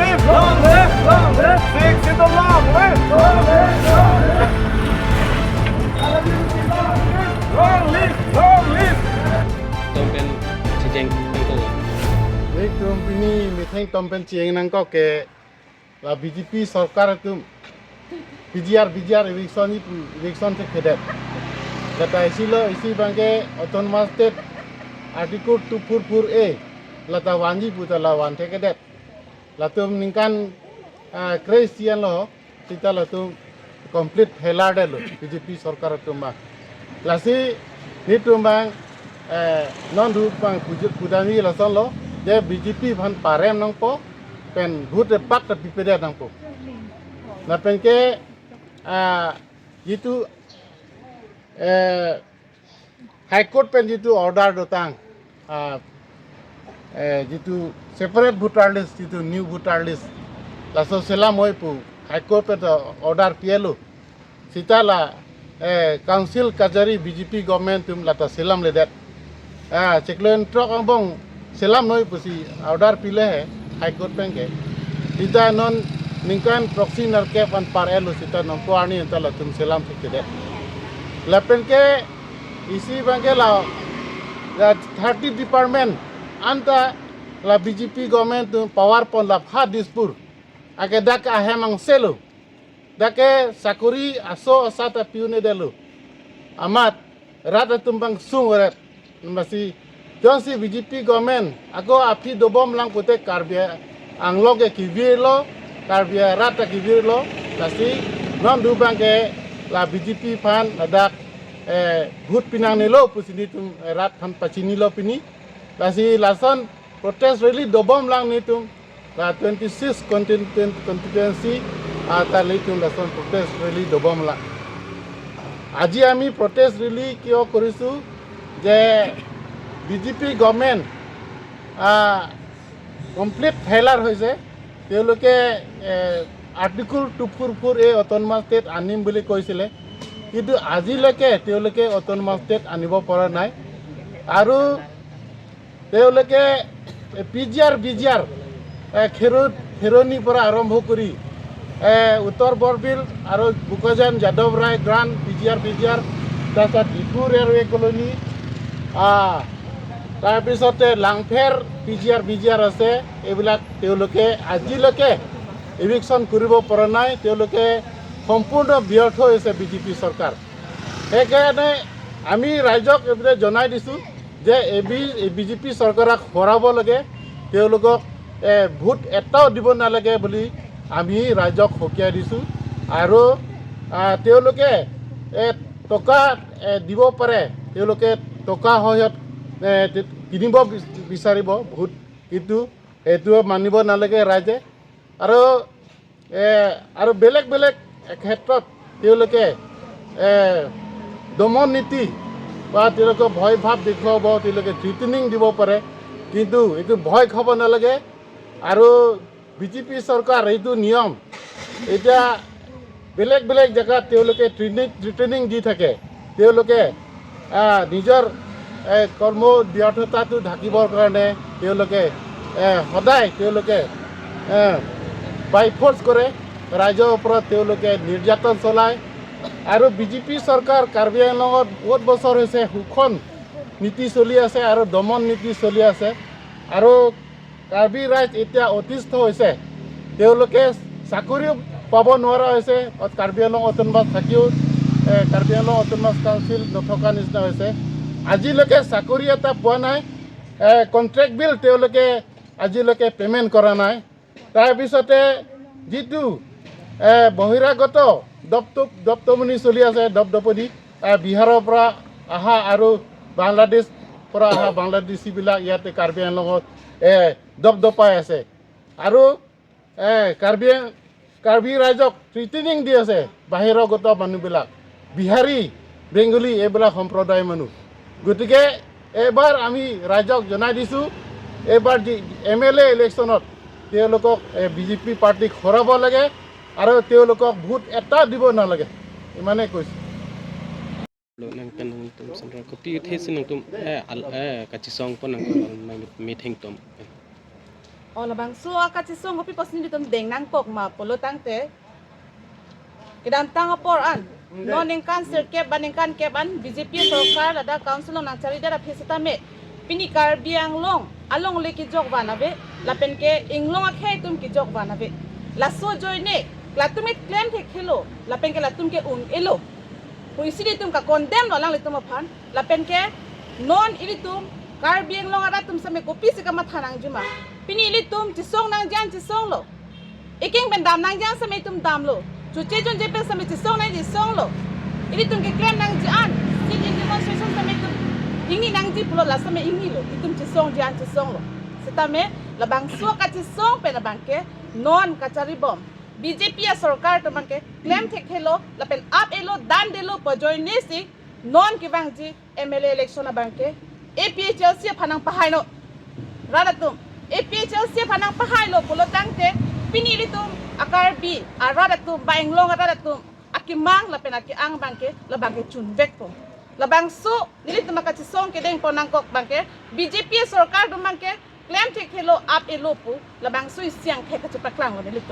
Long live! Six in the long live! Long live! Long live! Long live! ต้องเป็นชี้แจงทั้งตัว Baik tu ini mitheng tompen cieng nang ko ke la BJP sarkar tu BJR election se kedet. Kata isi bangke autonomous state article 244A lata wanji puta la wan te kedet. Latum ningkan Christian lo kita latum complete helade lo BJP sarkar tu ma. Lasi ni tu bang non du bang pudani lasan lo je BJP van parem nang po pen hut pak tapi pede nang po na pen ke jitu high court pen jitu order dotang jitu separate voter list jitu new voter list laso selam hoy pu high court pen order pielo sitala council kajari BJP government tum lata selam ledet ceklen trok ambong selam noi pusi order pile hai high court pen ke sita non ningkan proxy narke pan par elo sita non ko ani entala tum selam sikede lapen ke isi bangke la 30 department anta la BJP government tum power pon la pha dispur ake dak ahemang selo dake sakuri aso asata piune delu amat rata tumbang sungret masih Jangan BJP government, aku api dobom lang putih karbia anglog ke kibir lo, karbia rata kibir lo, lasi non dubang ke la BJP pan ada hut pinang nilo pusini tum rat pan pacini lo pini, lasi lasan protest rally dobom lang ni tum la 26 constituency atar li tum lasan protest rally dobom lang. Aji ami protest rally kyo korisu je BJP government complete failure hoise তেওঁলোকে article 244A autonomous state আনিম বুলি কৈছিলে কিন্তু আজিলৈকে তেওঁলোকে autonomous state আনিব পৰা নাই আৰু তেওঁলোকে BJR খেৰনি পৰা আৰম্ভ কৰি উত্তৰ বৰবিল আৰু বুকজান যাদৱ ৰায় গ্ৰাণ্ড BJR তাৰপিছত ডিফু ৰেলৱে কলনী তাৰপিছতে লাংফেৰ BJR আছে এইবিলাক তেওঁলোকে আজিলৈকে ইভিকশ্যন কৰিব পৰা নাই তেওঁলোকে সম্পূৰ্ণ ব্যৰ্থ হৈছে BJP চৰকাৰ সেইকাৰণে আমি ৰাইজক এইবিলাক জনাই দিছোঁ যে BJP চৰকাৰক হৰাব লাগে তেওঁলোকক ভোট এটাও দিব নালাগে বুলি আমি ৰাইজক সকীয়াই দিছোঁ আৰু তেওঁলোকে টকা দিব পাৰে তেওঁলোকে টকা সহায়ত কিনিব বিচাৰিব ভোট কিন্তু এইটো মানিব নালাগে ৰাইজে আৰু বেলেগ ক্ষেত্ৰত তেওঁলোকে দমন নীতি বা তেওঁলোকে ভয় ভাৱ দেখুৱাব তেওঁলোকে থ্ৰিটেনিং দিব পাৰে কিন্তু এইটো ভয় খাব নালাগে আৰু BJP চৰকাৰ এইটো নিয়ম এতিয়া বেলেগ জেগাত তেওঁলোকে থ্ৰিটেনিং দি থাকে তেওঁলোকে নিজৰ কৰ্ম ব্যৰ্থতাটো ঢাকিবৰ কাৰণে তেওঁলোকে সদায় তেওঁলোকে বাই ফ'ৰ্চ কৰে ৰাইজৰ ওপৰত তেওঁলোকে নিৰ্যাতন চলায় আৰু BJP চৰকাৰ কাৰ্বি আংলঙত বহুত বছৰ হৈছে শোষণ নীতি চলি আছে আৰু দমন নীতি চলি আছে আৰু কাৰ্বি ৰাইজ এতিয়া অতিষ্ঠ হৈছে তেওঁলোকে চাকৰিও পাব নোৱাৰা হৈছে কাৰ্বি আংলং অটোনমাস থাকিও কাৰ্বি আংলং অটোনমাস কাউন্সিল নথকা নিচিনা হৈছে আজিলৈকে চাকৰি এটা পোৱা নাই কণ্ট্ৰেক্ট বিল তেওঁলোকে আজিলৈকে পে'মেণ্ট কৰা নাই তাৰপিছতে যিটো বহিৰাগত দপদপনি চলি আছে দপদপনি বিহাৰৰ পৰা অহা আৰু বাংলাদেশ পৰা অহা বাংলাদেশীবিলাক ইয়াতে কাৰ্বি আংলঙত দপদপাই আছে আৰু কাৰ্বি ৰাইজক থ্ৰিটেনিং দি আছে বাহিৰগত মানুহবিলাক বিহাৰী বেংগলী এইবিলাক সম্প্ৰদায়ৰ মানুহ গতিকে এইবাৰ আমি ৰাইজক জনাই দিছোঁ এইবাৰ MLA ইলেকশ্যনত তেওঁলোকক BJP পাৰ্টিক হৰাব লাগে আৰু তেওঁলোকক ভোট এটা দিব নালাগে ইমানেই কৈছোঁ nang kanang tum sandra ko ti thesin nang tum al ka chi song pon nang mai meeting tum oh labang so akat si song kopi pas ni tum deng nang kok ma polo tang te kedam tang apor an non ning kan sir ke ban ning kan ke ban BJP sarkar ada council nang cari dara phesita me pini kar biang long along le ki jok bana be lapen ke inglong a khai tum ki jok bana be la so joy ne la tum et claim the khelo lapen ke la tum ke un elo puisi di tum ka condemn lo lang le tum phan lapen ke non ili tum kar biang long ada tum same kopi se ka mathanang juma pini ili tum chi song nang jan chi song lo iking ben dam nang jan same tum dam lo chu che jon je pe same chi song nang chi song lo ili tum ke claim nang jan si di demonstration same tum ingi nang ji pulo la same ingi lo itum chi song jan chi song lo setame labang suak ka chi song pe na bangke non ka chari bom BJP ya sarkar to bangke claim thek hello lapen up elo dan delo po join nesi non ki bangji MLA election na bangke APHL sia phanang pahai no radatum APHL sia phanang pahai lo pulo tangte pinili tum akar bi aradatum bainglong aradatum akimang lapen aki ang bangke labangke chun vek po labang su nilit makachi song ke deng ponang kok bangke BJP sarkar do bangke claim thek hello up elo pu labang su siang thek ka chupaklang lo nilit